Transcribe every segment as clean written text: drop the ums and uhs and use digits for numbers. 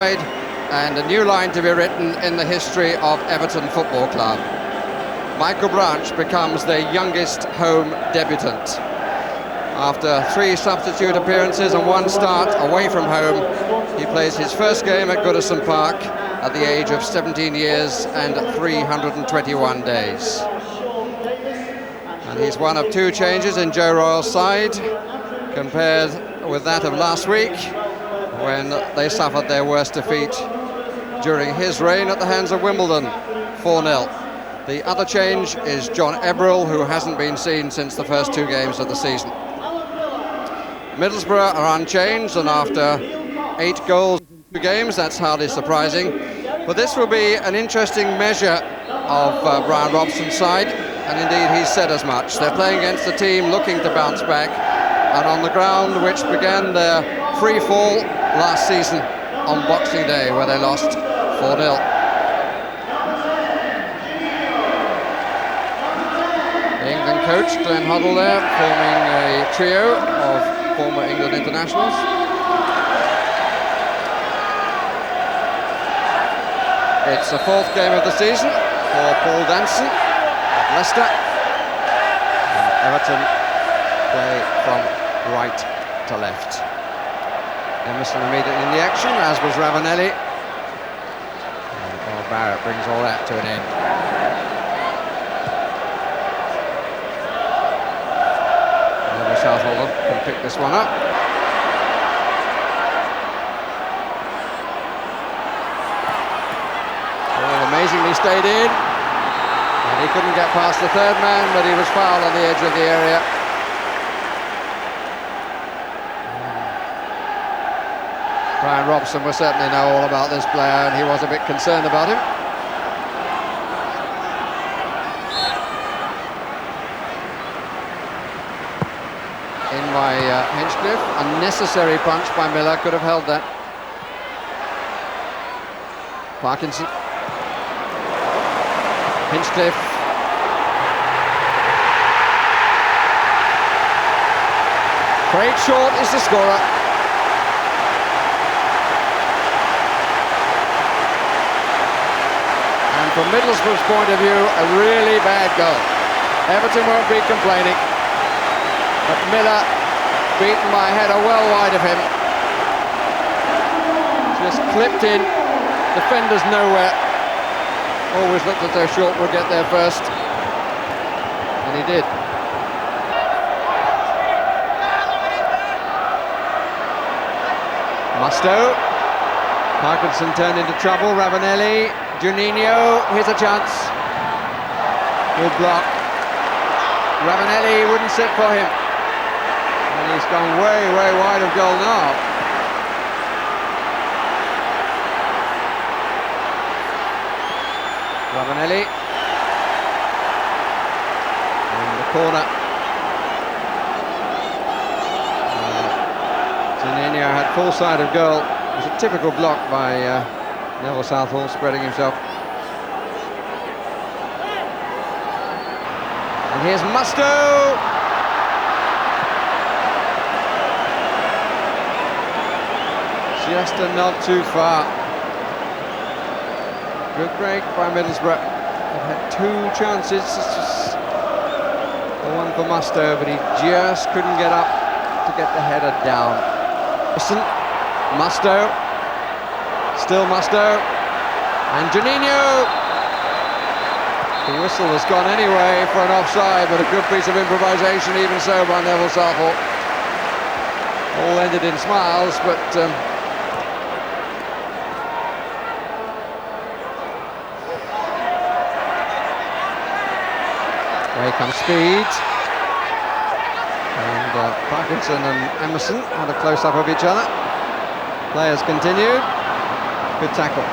And a new line to be written in the history of Everton Football Club. Michael Branch becomes their youngest home debutant. After 3 substitute appearances and 1 start away from home, he plays his first game at Goodison Park at the age of 17 years and 321 days. And he's one of 2 changes in Joe Royle's side, compared with that of last week, when they suffered their worst defeat during his reign at the hands of Wimbledon, 4-0. The other change is John Ebrell, who hasn't been seen since the first 2 games of the season. Middlesbrough are unchanged, and after 8 goals in 2 games, that's hardly surprising. But this will be an interesting measure of Brian Robson's side, and indeed he's said as much. They're playing against a team looking to bounce back, and on the ground which began their free fall last season on Boxing Day, where they lost 4-0. The England coach, Glenn Hoddle, there, forming a trio of former England internationals. It's the 4th game of the season for Paul Danson of Leicester. And Everton play from right to left. Emerson immediately in the action, as was Ravanelli. And Paul Barrett brings all that to an end. Neville Southall can pick this one up. Ball amazingly stayed in. And he couldn't get past the 3rd man, but he was fouled on the edge of the area. Brian Robson will certainly know all about this player, and he was a bit concerned about him. In by Hinchcliffe. Unnecessary punch by Miller, could have held that. Parkinson. Hinchcliffe. Craig Short is the scorer. From Middlesbrough's point of view, a really bad goal. Everton won't be complaining, but Miller beaten by a header well wide of him. Just clipped in, defenders nowhere. Always looked as though Short would get there first, and he did. Musto. Parkinson turned into trouble. Ravanelli. Juninho, here's a chance. Good block. Ravanelli wouldn't sit for him. And he's gone way, way wide of goal now. Ravanelli. In the corner. Juninho had full sight of goal. It was a typical block by Neville Southall, spreading himself. And here's Musto! Just a nod too far. Good break by Middlesbrough. They've had 2 chances. It's just the one for Musto, but he just couldn't get up to get the header down. Listen, Musto. Still Musto, and Juninho. The whistle has gone anyway for an offside, but a good piece of improvisation even so by Neville Southall. All ended in smiles, but here comes speed. And Parkinson and Emerson had a close-up of each other. Players continued. Good tackle.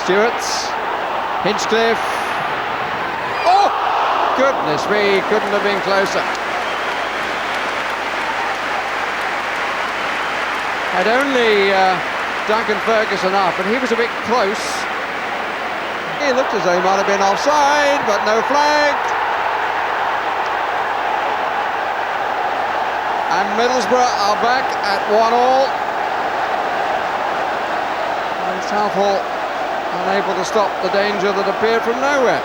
Stewart. Hinchcliffe. Oh! Goodness me, couldn't have been closer. Had only Duncan Ferguson up, and he was a bit close. He looked as though he might have been offside, but no flag. And Middlesbrough are back at 1-1. Southall unable to stop the danger that appeared from nowhere.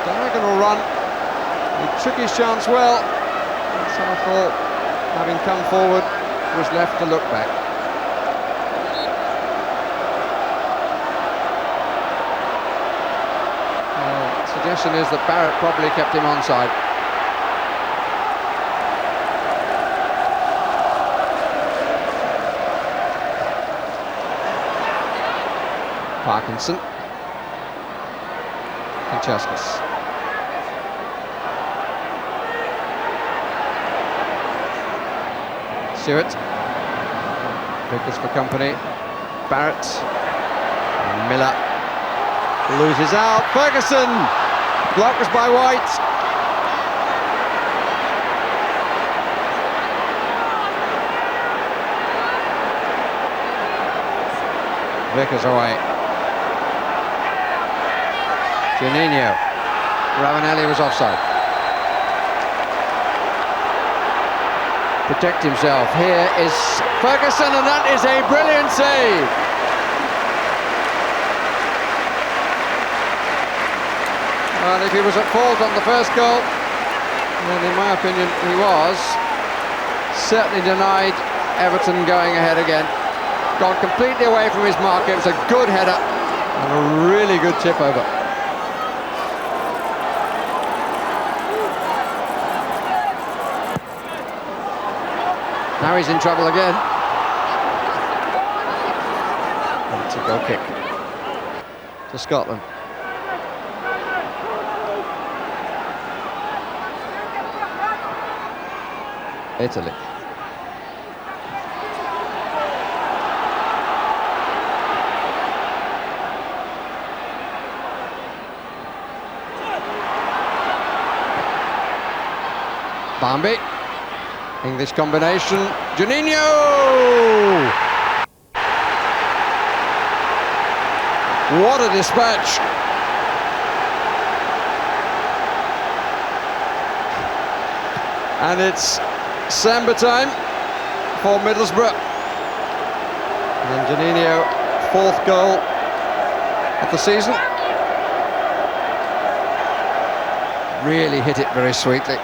Diagonal run, he took his chance well, and Southall, having come forward, was left to look back. Suggestion is that Barrett probably kept him onside. Parkinson. Kanchelskis. Stewart. Vickers for company. Barrett. Miller. Loses out. Ferguson! Blocked by White. Vickers away. Juninho. Ravanelli was offside. Protect himself. Here is Ferguson, and that is a brilliant save. And if he was at fault on the first goal, then in my opinion he was, certainly denied Everton going ahead again. Gone completely away from his mark. It was a good header and a really good tip over. Now he's in trouble again. And it's a goal kick to Scotland. Italy. Bambi. English combination. Juninho! What a dispatch! And it's Samba time for Middlesbrough. And Juninho, 4th goal of the season. Really hit it very sweetly.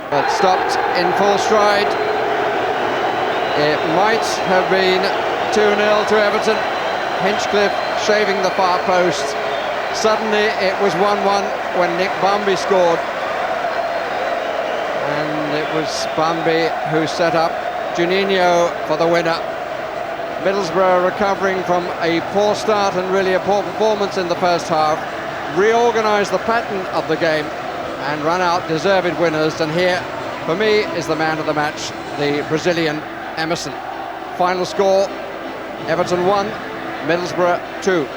But stopped in full stride. It might have been 2-0 to Everton. Hinchcliffe shaving the far post. Suddenly it was 1-1 when Nick Bambi scored. And it was Bambi who set up Juninho for the winner. Middlesbrough recovering from a poor start and really a poor performance in the first half. Reorganised the pattern of the game and run out deserved winners. And here, for me, is the man of the match, the Brazilian Emerson. Final score, Everton 1, Middlesbrough 2.